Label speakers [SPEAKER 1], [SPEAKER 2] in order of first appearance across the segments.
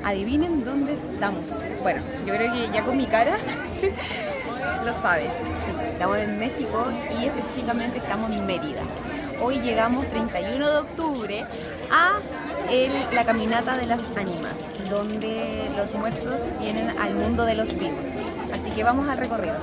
[SPEAKER 1] adivinen dónde estamos. Bueno, yo creo que ya con mi cara lo saben. Sí, estamos en México y específicamente estamos en Mérida. Hoy llegamos 31 de octubre a la caminata de las ánimas, donde los muertos vienen al mundo de los vivos. Así que vamos al recorrido.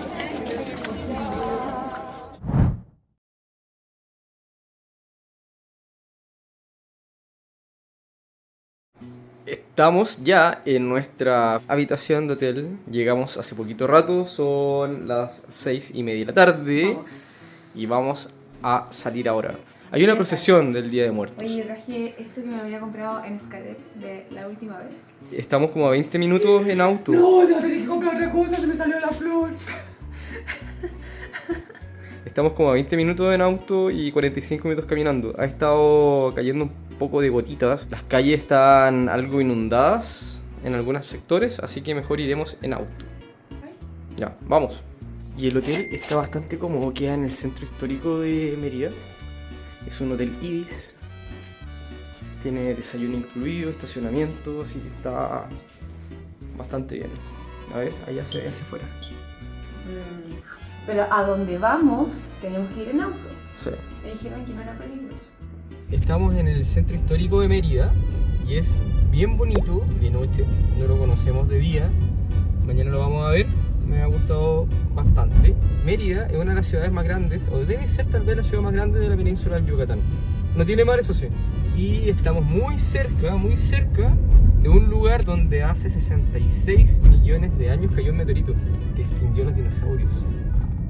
[SPEAKER 2] Estamos ya en nuestra habitación de hotel. Llegamos hace poquito rato, son las 6:30 de la tarde. Y vamos a salir ahora. Hay una procesión del Día de Muertos.
[SPEAKER 1] Oye, yo traje esto que me había comprado en Xcaret de la última vez.
[SPEAKER 2] Estamos como a 20 minutos en auto.
[SPEAKER 3] No, se va a tener que comprar otra cosa, se me salió la flor.
[SPEAKER 2] Estamos como a 20 minutos en auto y 45 minutos caminando. Ha estado cayendo un poco de gotitas. Las calles están algo inundadas en algunos sectores, así que mejor iremos en auto. Ya, vamos. Y el hotel está bastante cómodo, queda en el centro histórico de Mérida. Es un hotel Ibis. Tiene desayuno incluido, estacionamiento, así que está bastante bien. A ver, allá se ve hacia afuera.
[SPEAKER 1] Pero a donde vamos tenemos que ir en auto.
[SPEAKER 2] Sí.
[SPEAKER 1] Me dijeron que no era peligroso.
[SPEAKER 2] Estamos en el centro histórico de Mérida y es bien bonito de noche, no lo conocemos de día, mañana lo vamos a ver, me ha gustado bastante. Mérida es una de las ciudades más grandes, o debe ser tal vez la ciudad más grande de la península del Yucatán. No tiene mar, eso sí. Y estamos muy cerca de un lugar donde hace 66 millones de años cayó un meteorito que extinguió los dinosaurios.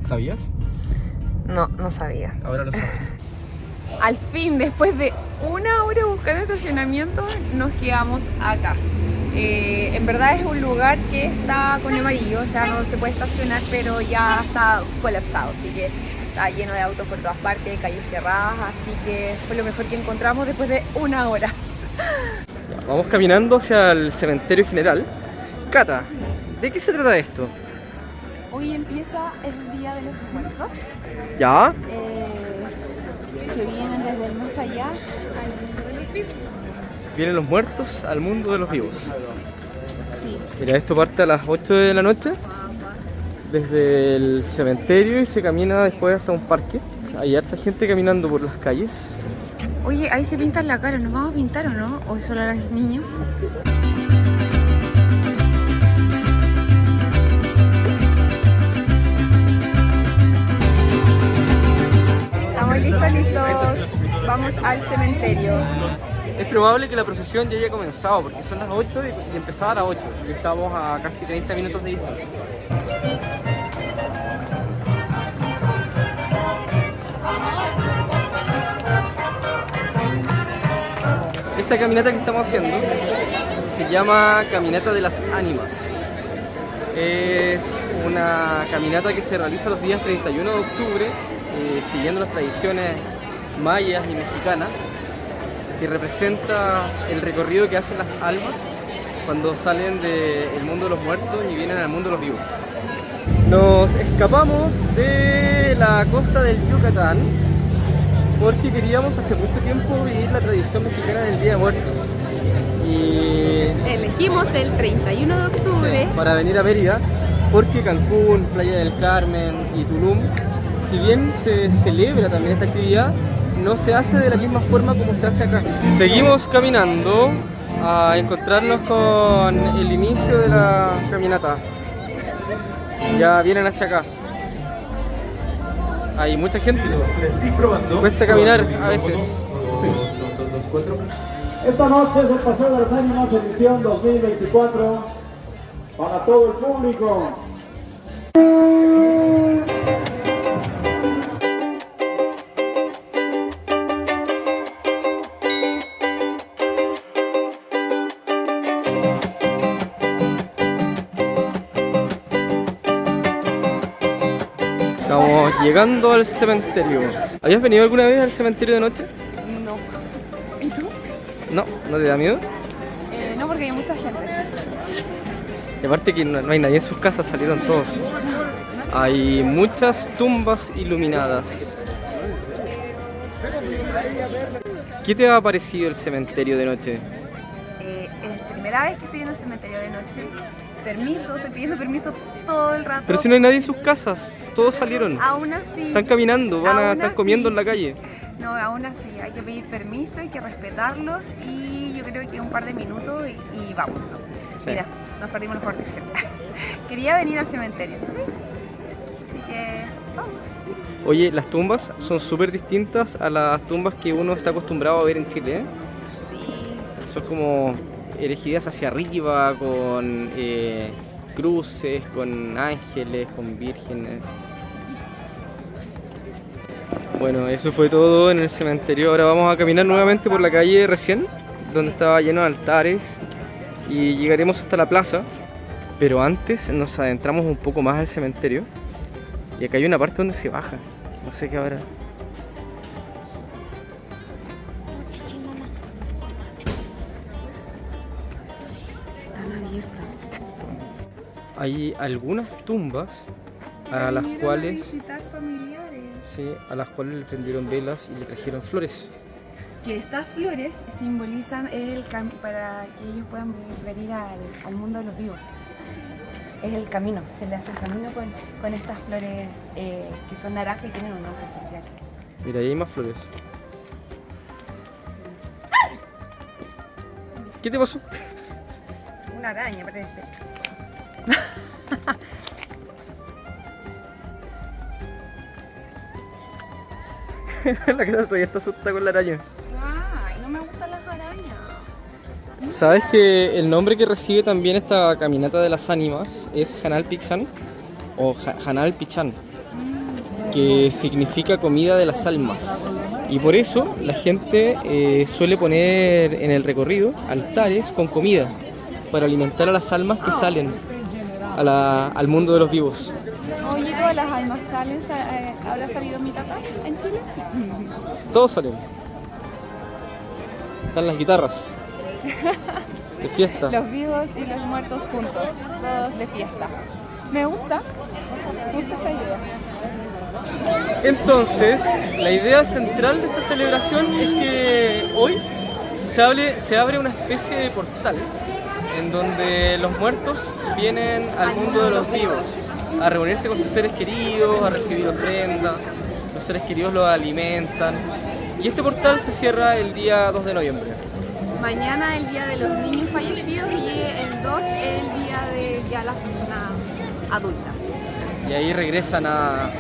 [SPEAKER 2] ¿Sabías?
[SPEAKER 1] No, no sabía.
[SPEAKER 2] Ahora lo sabes.
[SPEAKER 1] Al fin, después de una hora buscando estacionamiento, nos quedamos acá. En verdad es un lugar que está con amarillo, o sea, no se puede estacionar, pero ya está colapsado, así que está lleno de autos por todas partes, calles cerradas, así que fue lo mejor que encontramos después de una hora.
[SPEAKER 2] Ya, vamos caminando hacia el cementerio general. Cata, ¿de qué se trata esto?
[SPEAKER 1] Hoy empieza el Día de los Muertos,
[SPEAKER 2] ¿Ya?
[SPEAKER 1] que vienen desde el más allá al mundo de los vivos.
[SPEAKER 2] Vienen los muertos al mundo de los vivos.
[SPEAKER 1] Sí.
[SPEAKER 2] Mira, esto parte a las 8 de la noche desde el cementerio y se camina después hasta un parque. Hay harta gente caminando por las calles.
[SPEAKER 1] Oye, ahí se pintan la cara, ¿nos vamos a pintar o no? ¿O es solo a los niños? Estamos listos. Vamos al cementerio.
[SPEAKER 2] Es probable que la procesión ya haya comenzado porque son las 8 y empezaba a las 8 y estamos a casi 30 minutos de distancia. Esta caminata que estamos haciendo se llama Caminata de las Ánimas. Es una caminata que se realiza los días 31 de octubre, siguiendo las tradiciones mayas y mexicanas, que representa el recorrido que hacen las almas cuando salen del mundo de los muertos y vienen al mundo de los vivos. Nos escapamos de la costa del Yucatán porque queríamos hace mucho tiempo vivir la tradición mexicana del Día de Muertos. Y
[SPEAKER 1] Elegimos el 31 de octubre.
[SPEAKER 2] para venir a Mérida porque Cancún, Playa del Carmen y Tulum, si bien se celebra también esta actividad, no se hace de la misma forma como se hace acá. Seguimos caminando a encontrarnos con el inicio de la caminata. Ya vienen hacia acá. Hay mucha gente. Cuesta caminar a veces.
[SPEAKER 4] Esta noche es el Paseo de las Ánimas edición 2024 para todo el público.
[SPEAKER 2] Estamos llegando al cementerio. ¿Habías venido alguna vez al cementerio de noche?
[SPEAKER 1] No. ¿Y tú?
[SPEAKER 2] No, ¿no te da miedo?
[SPEAKER 1] No, porque hay mucha gente.
[SPEAKER 2] Y aparte que no hay nadie en sus casas, salieron todos. Hay muchas tumbas iluminadas. ¿Qué te ha parecido el cementerio de noche?
[SPEAKER 1] primera vez que estoy en un cementerio de noche. Permiso, estoy pidiendo permiso todo el rato.
[SPEAKER 2] Pero si no hay nadie en sus casas, todos salieron.
[SPEAKER 1] Aún así.
[SPEAKER 2] Están caminando, están
[SPEAKER 1] así,
[SPEAKER 2] comiendo en la calle.
[SPEAKER 1] No, aún así, hay que pedir permiso, hay que respetarlos y yo creo que un par de minutos y vamos.
[SPEAKER 2] Sí.
[SPEAKER 1] Mira, nos perdimos la protección. Quería venir al cementerio, ¿sí? Así que vamos.
[SPEAKER 2] Oye, las tumbas son súper distintas a las tumbas que uno está acostumbrado a ver en Chile, ¿eh?
[SPEAKER 1] Sí.
[SPEAKER 2] Son como erigidas hacia arriba, con cruces, con ángeles, con vírgenes. Bueno, eso fue todo en el cementerio. Ahora vamos a caminar nuevamente por la calle recién, donde estaba lleno de altares, y llegaremos hasta la plaza. Pero antes nos adentramos un poco más al cementerio, y acá hay una parte donde se baja. No sé qué habrá.
[SPEAKER 1] Están abiertas.
[SPEAKER 2] Hay algunas tumbas a las cuales,
[SPEAKER 1] visitar familiares.
[SPEAKER 2] sí, a las cuales le prendieron velas y le trajeron flores.
[SPEAKER 1] Que estas flores simbolizan el para que ellos puedan venir al mundo de los vivos. Es el camino, se le hace el camino con estas flores que son naranjas y tienen un nombre especial.
[SPEAKER 2] Mira, ahí hay más flores. ¿Qué te pasó?
[SPEAKER 1] Una araña parece.
[SPEAKER 2] La cara todavía está asustada con la araña.
[SPEAKER 1] Ay, no me gustan las arañas.
[SPEAKER 2] ¿Sabes que el nombre que recibe también esta caminata de las ánimas es Hanal Pichan o Hanal Pichan, que significa comida de las almas? Y por eso la gente suele poner en el recorrido altares con comida para alimentar a las almas que salen al mundo de los vivos.
[SPEAKER 1] Oye, todas las almas salen, ¿habrá salido mi papá en Chile?
[SPEAKER 2] Todos salen. Están las guitarras de fiesta.
[SPEAKER 1] Los vivos y los muertos juntos, todos de fiesta. Me gusta esa idea.
[SPEAKER 2] Entonces, la idea central de esta celebración es que hoy se abre una especie de portal en donde los muertos vienen al mundo de los vivos a reunirse con sus seres queridos, a recibir ofrendas, los seres queridos los alimentan, y este portal se cierra el día 2 de noviembre.
[SPEAKER 1] Mañana el día de los niños fallecidos y el 2 el día de ya las personas adultas.
[SPEAKER 2] Y ahí regresan a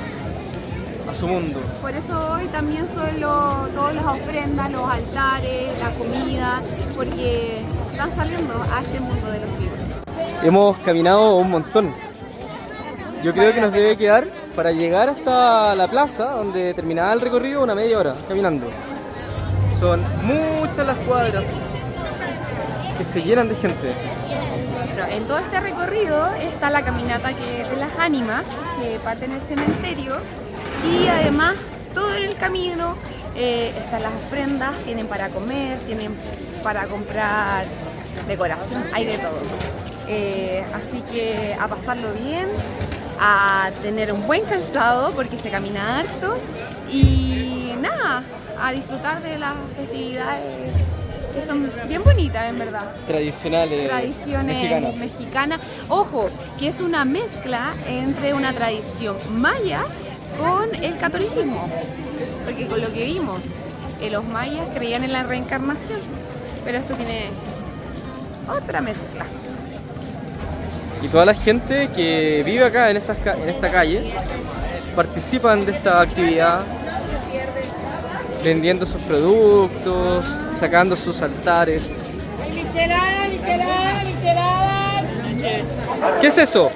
[SPEAKER 2] su mundo.
[SPEAKER 1] Por eso hoy también son todas las ofrendas, los altares, la comida, porque están saliendo a este mundo de los vivos.
[SPEAKER 2] Hemos caminado un montón. Yo creo que nos debe quedar para llegar hasta la plaza donde terminaba el recorrido una media hora caminando. Son muchas las cuadras que se llenan de gente.
[SPEAKER 1] Pero en todo este recorrido está la caminata que es de las ánimas, que parte en el cementerio, y además todo en el camino están las ofrendas, tienen para comer, tienen para comprar decoración, hay de todo. Así que a pasarlo bien, a tener un buen calzado porque se camina harto y nada, a disfrutar de las festividades que son bien bonitas en verdad.
[SPEAKER 2] Tradiciones
[SPEAKER 1] mexicanas. Ojo, que es una mezcla entre una tradición maya con el catolicismo, porque con lo que vimos, los mayas creían en la reencarnación, pero esto tiene otra mezcla.
[SPEAKER 2] Y toda la gente que vive acá en esta calle participan de esta actividad, vendiendo sus productos, sacando sus altares.
[SPEAKER 1] ¡Michelada, michelada, michelada!
[SPEAKER 2] ¿Qué es eso?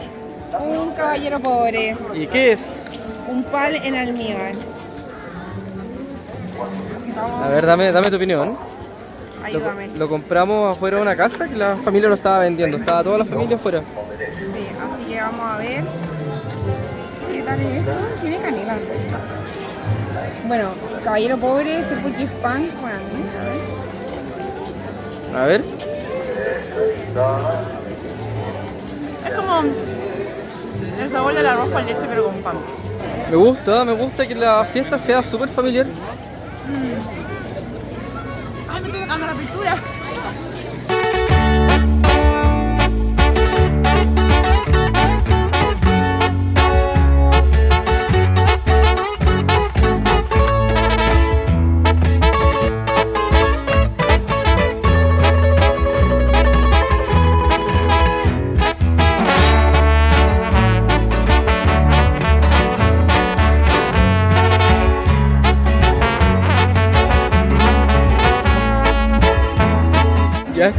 [SPEAKER 1] Un caballero pobre,
[SPEAKER 2] ¿Y qué es?
[SPEAKER 1] un pan en almíbar.
[SPEAKER 2] A ver, dame tu opinión.
[SPEAKER 1] Ayúdame.
[SPEAKER 2] Lo compramos afuera de una casa que la familia lo estaba vendiendo. Estaba toda la familia afuera.
[SPEAKER 1] Sí, así que vamos a ver qué tal es esto. Tiene canela. Bueno, caballero pobre, sé porque es pan con almíbar.
[SPEAKER 2] A ver.
[SPEAKER 1] Es como el sabor del arroz con leche pero con pan.
[SPEAKER 2] Me gusta que la fiesta sea súper familiar.
[SPEAKER 1] Ay, me estoy tocando la pintura.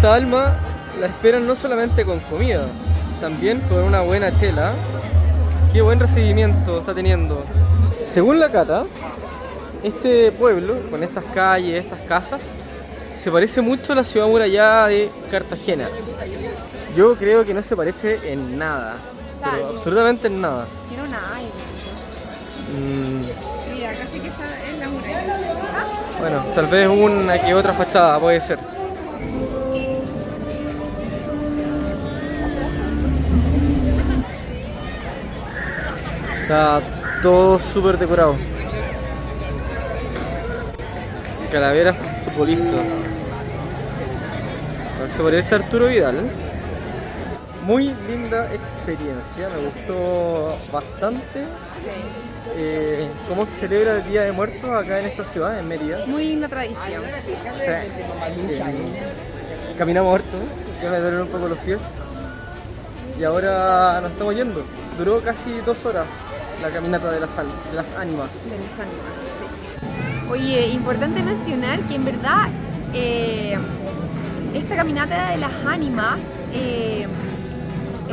[SPEAKER 2] esta alma la esperan no solamente con comida, también con una buena chela. Qué buen recibimiento está teniendo. Según la Cata, este pueblo, con estas calles, estas casas, se parece mucho a la ciudad amurallada de Cartagena. Yo creo que no se parece en nada, pero absolutamente en nada.
[SPEAKER 1] Quiero una aire. Mira, casi que esa es la muralla.
[SPEAKER 2] Bueno, tal vez una que otra fachada puede ser. Está todo súper decorado. Calaveras futbolistas. Se parece a Arturo Vidal. Muy linda experiencia, me gustó bastante.
[SPEAKER 1] Sí.
[SPEAKER 2] Cómo se celebra el Día de Muertos acá en esta ciudad, en Mérida.
[SPEAKER 1] Muy linda tradición.
[SPEAKER 2] Sí. Caminamos harto, ya me duelen un poco los pies. Y ahora nos estamos yendo. Duró casi 2 horas la caminata de las ánimas.
[SPEAKER 1] De las ánimas, sí. Oye, importante mencionar que en verdad esta caminata de las ánimas es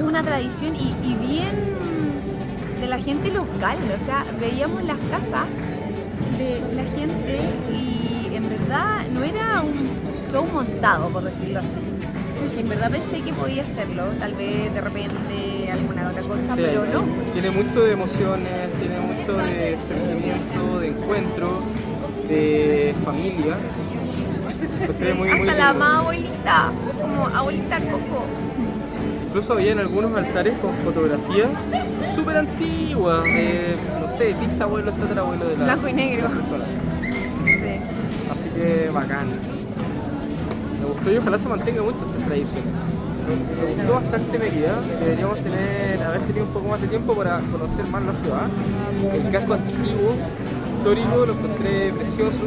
[SPEAKER 1] una tradición y bien de la gente local. O sea, veíamos las casas de la gente y en verdad no era un show montado, por decirlo así. En verdad pensé que podía hacerlo, tal vez de repente alguna otra cosa,
[SPEAKER 2] Sí,
[SPEAKER 1] pero no.
[SPEAKER 2] Tiene mucho de emociones, tiene mucho de sentimiento, de encuentro, de familia. Encontré muy
[SPEAKER 1] Hasta la
[SPEAKER 2] lindo.
[SPEAKER 1] más abuelita, como abuelita Coco.
[SPEAKER 2] Incluso habían algunos altares con fotografías súper antiguas, de, no sé, bisabuelo, tatarabuelo de la
[SPEAKER 1] Blanco y negro.
[SPEAKER 2] persona.
[SPEAKER 1] Sí.
[SPEAKER 2] Así que bacán. Me gustó y ojalá se mantenga mucho esta tradición. Me gustó bastante Mérida, deberíamos haber tenido un poco más de tiempo para conocer más la ciudad. El casco antiguo, histórico, lo encontré precioso.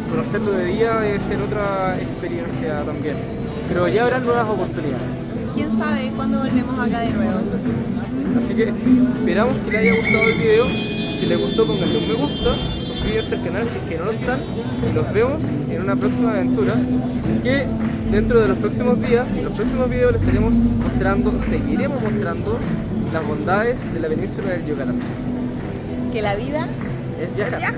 [SPEAKER 2] Conocerlo de día debe ser otra experiencia también. Pero ya habrá nuevas oportunidades.
[SPEAKER 1] ¿Quién sabe cuándo volvemos acá de nuevo?
[SPEAKER 2] Así que esperamos que les haya gustado el video. Si les gustó, pónganle un me gusta, suscríbanse al canal si es que no lo están. Y nos vemos en una próxima aventura que dentro de los próximos días, en los próximos videos les seguiremos mostrando las bondades de la península del Yucatán.
[SPEAKER 1] Que la vida
[SPEAKER 2] Es viajar.
[SPEAKER 1] viaja.